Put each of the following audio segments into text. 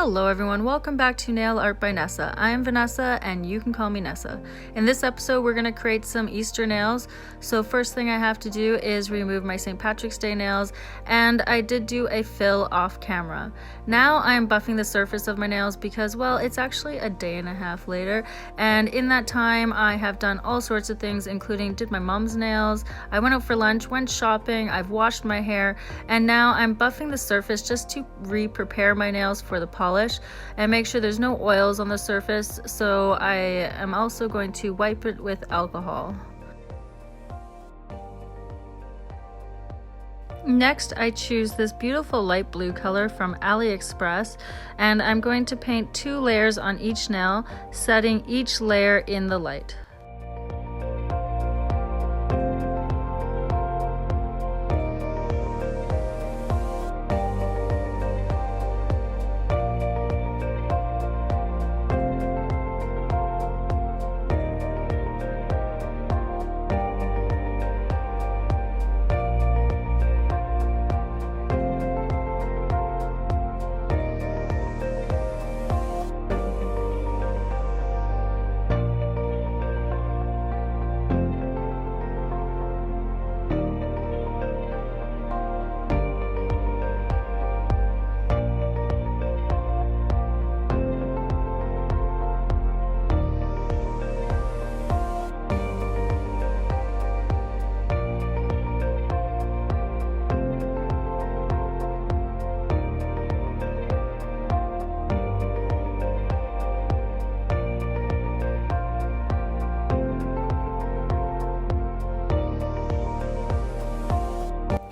Hello everyone, welcome back to Nail Art by Nessa. I am Vanessa and you can call me Nessa. In this episode we're going to create some Easter nails. So first thing I have to do is remove my St. Patrick's Day nails, and I did do a fill off camera. Now I am buffing the surface of my nails because, well, it's actually a day and a half later, and in that time I have done all sorts of things, including did my mom's nails, I went out for lunch, went shopping, I've washed my hair, and now I'm buffing the surface just to re-prepare my nails for the polish and make sure there's no oils on the surface. So I am also going to wipe it with alcohol. Next, I choose this beautiful light blue color from AliExpress, and I'm going to paint 2 layers on each nail, setting each layer in the light.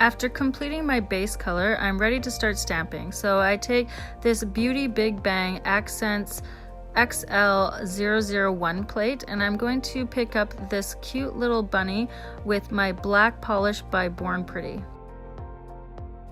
After completing my base color, I'm ready to start stamping. So I take this Beauty BigBang Accents XL001 plate, and I'm going to pick up this cute little bunny with my black polish by Born Pretty.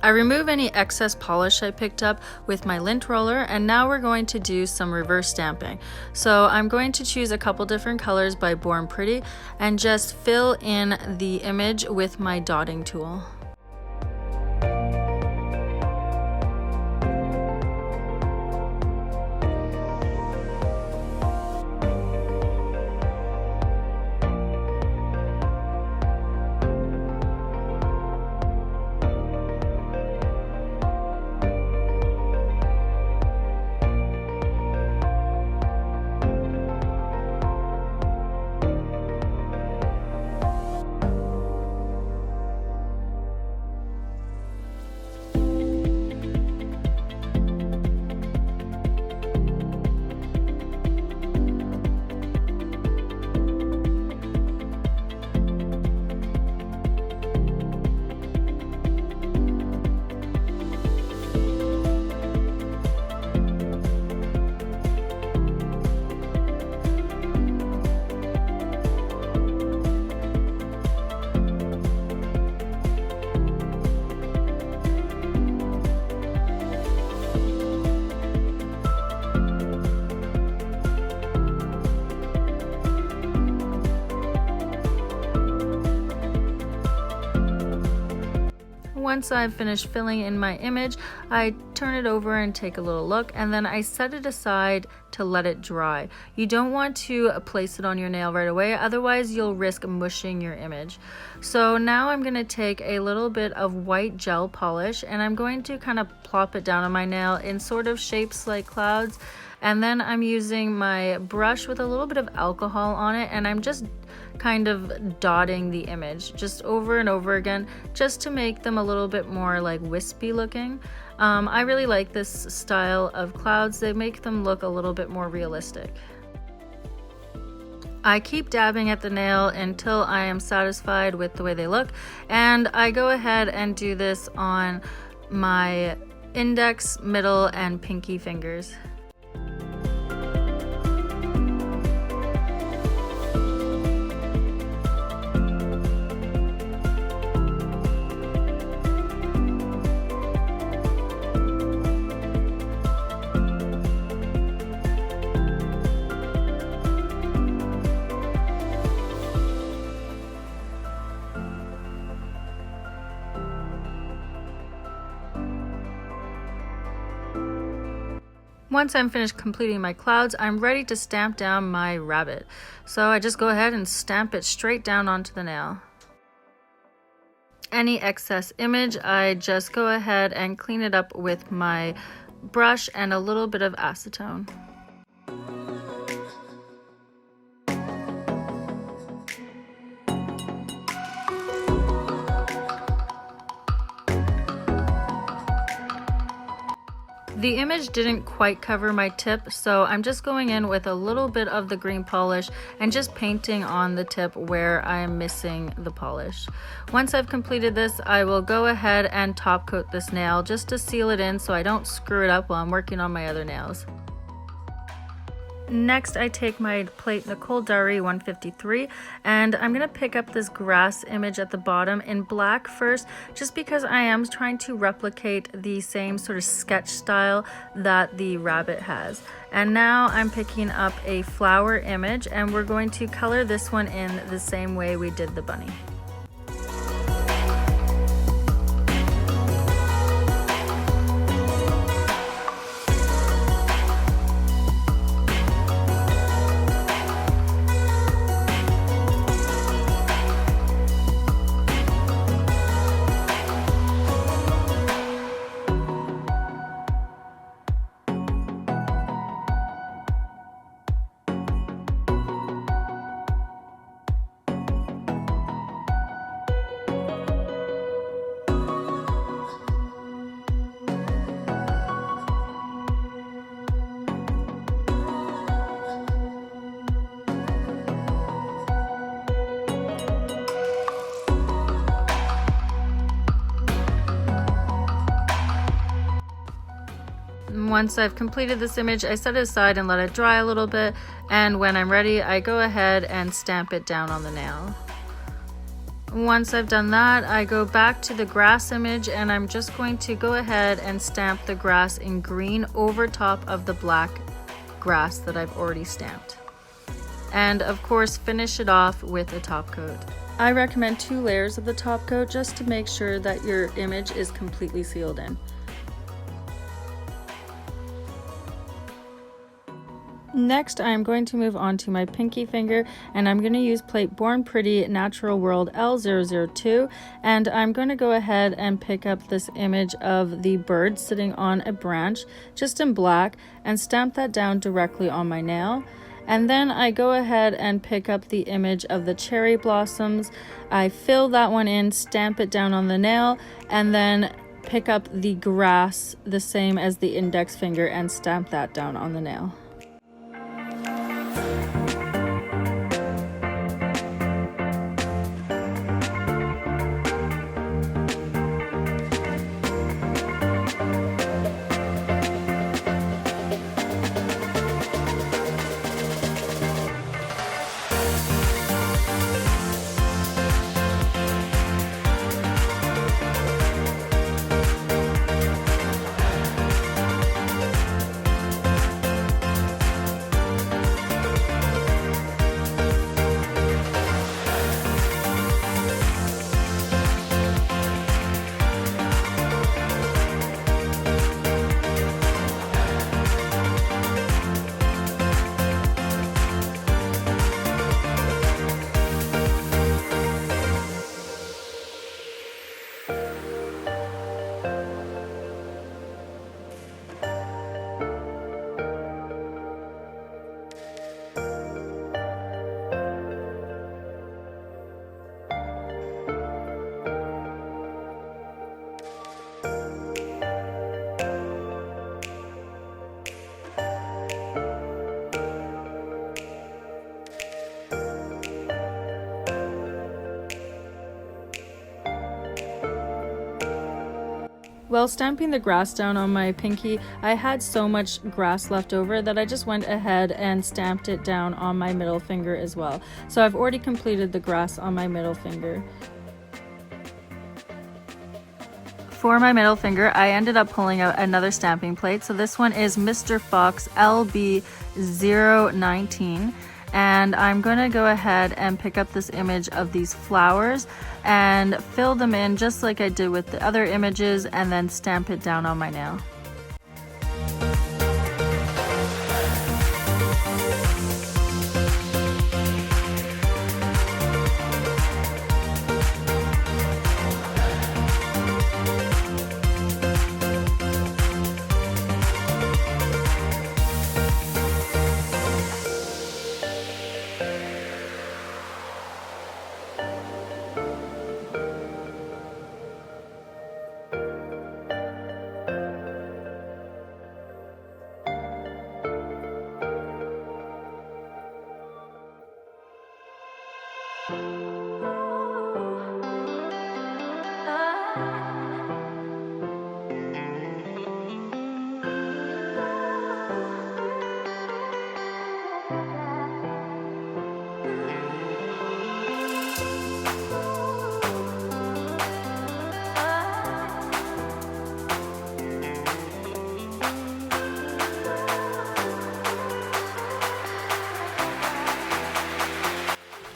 I remove any excess polish I picked up with my lint roller, and now we're going to do some reverse stamping. So I'm going to choose a couple different colors by Born Pretty and just fill in the image with my dotting tool. Once I've finished filling in my image, I turn it over and take a little look, and then I set it aside to let it dry. You don't want to place it on your nail right away, otherwise you'll risk mushing your image. So now I'm going to take a little bit of white gel polish, and I'm going to kind of plop it down on my nail in sort of shapes like clouds. And then I'm using my brush with a little bit of alcohol on it, and I'm just kind of dotting the image just over and over again, just to make them a little bit more like wispy looking. I really like this style of clouds. They make them look a little bit more realistic. I keep dabbing at the nail until I am satisfied with the way they look, and I go ahead and do this on my index, middle, and pinky fingers. Once I'm finished completing my clouds, I'm ready to stamp down my rabbit. So I just go ahead and stamp it straight down onto the nail. Any excess image, I just go ahead and clean it up with my brush and a little bit of acetone. The image didn't quite cover my tip, so I'm just going in with a little bit of the green polish and just painting on the tip where I am missing the polish. Once I've completed this, I will go ahead and top coat this nail just to seal it in so I don't screw it up while I'm working on my other nails. Next, I take my plate Nicole Diary 153 and I'm going to pick up this grass image at the bottom in black first, just because I am trying to replicate the same sort of sketch style that the rabbit has. And now I'm picking up a flower image and we're going to color this one in the same way we did the bunny. Once I've completed this image, I set it aside and let it dry a little bit, and when I'm ready, I go ahead and stamp it down on the nail. Once I've done that, I go back to the grass image and I'm just going to go ahead and stamp the grass in green over top of the black grass that I've already stamped. And of course, finish it off with a top coat. I recommend 2 layers of the top coat just to make sure that your image is completely sealed in. Next, I'm going to move on to my pinky finger and I'm going to use plate Born Pretty Natural World L002, and I'm going to go ahead and pick up this image of the bird sitting on a branch just in black and stamp that down directly on my nail. And then I go ahead and pick up the image of the cherry blossoms. I fill that one in, stamp it down on the nail, and then pick up the grass the same as the index finger and stamp that down on the nail. While stamping the grass down on my pinky, I had so much grass left over that I just went ahead and stamped it down on my middle finger as well. So I've already completed the grass on my middle finger. For my middle finger, I ended up pulling out another stamping plate. So this one is MRFOX LB019. And I'm going to go ahead and pick up this image of these flowers and fill them in just like I did with the other images, and then stamp it down on my nail.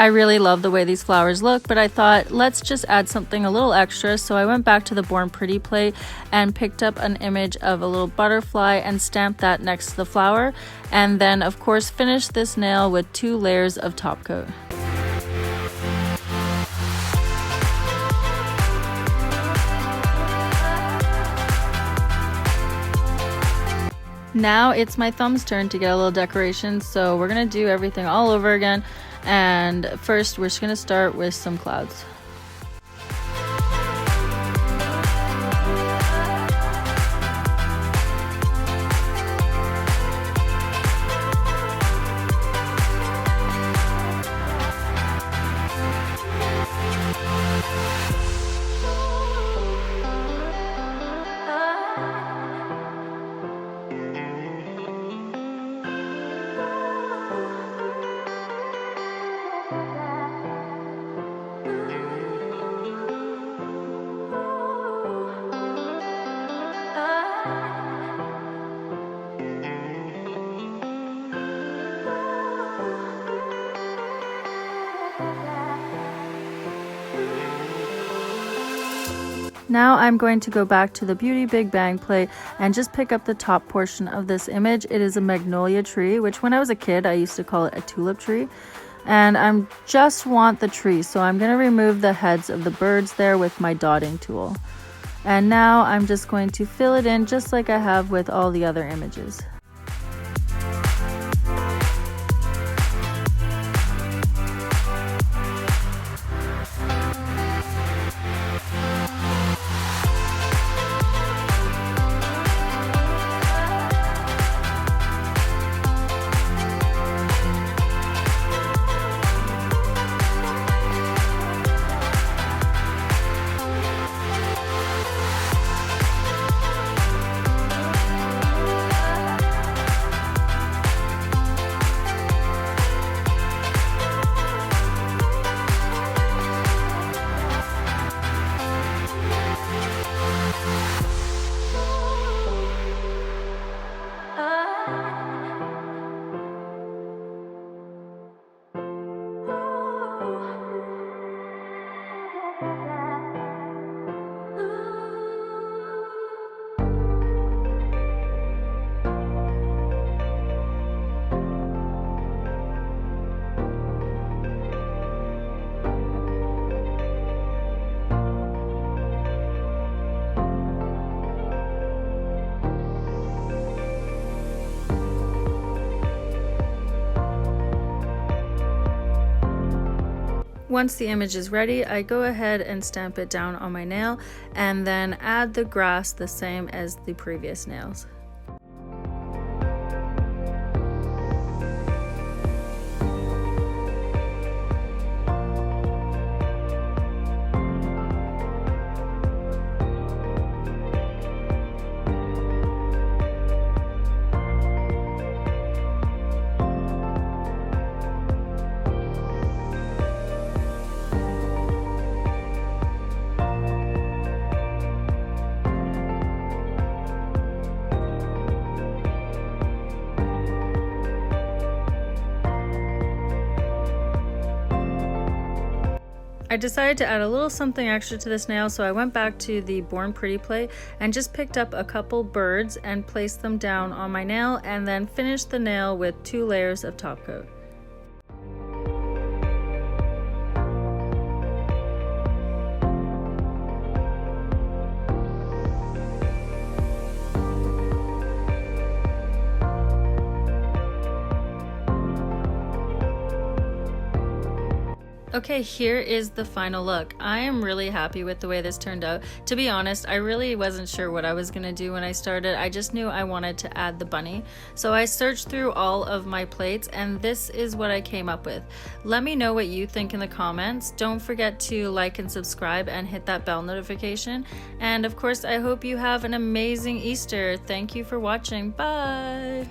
I really love the way these flowers look, but I thought let's just add something a little extra. So I went back to the Born Pretty plate and picked up an image of a little butterfly and stamped that next to the flower. And then of course finished this nail with 2 layers of top coat. Now it's my thumb's turn to get a little decoration, so we're gonna do everything all over again. And first we're just gonna start with some clouds. Now I'm going to go back to the Beauty Big Bang plate and just pick up the top portion of this image. It is a magnolia tree, which when I was a kid, I used to call it a tulip tree. And I just want the tree, so I'm going to remove the heads of the birds there with my dotting tool. And now I'm just going to fill it in just like I have with all the other images. Once the image is ready, I go ahead and stamp it down on my nail and then add the grass the same as the previous nails. I decided to add a little something extra to this nail, so I went back to the Born Pretty plate and just picked up a couple birds and placed them down on my nail and then finished the nail with 2 layers of top coat. Okay, here is the final look. I am really happy with the way this turned out. To be honest, I really wasn't sure what I was gonna do when I started. I just knew I wanted to add the bunny. So I searched through all of my plates and this is what I came up with. Let me know what you think in the comments. Don't forget to like and subscribe and hit that bell notification. And of course, I hope you have an amazing Easter. Thank you for watching. Bye!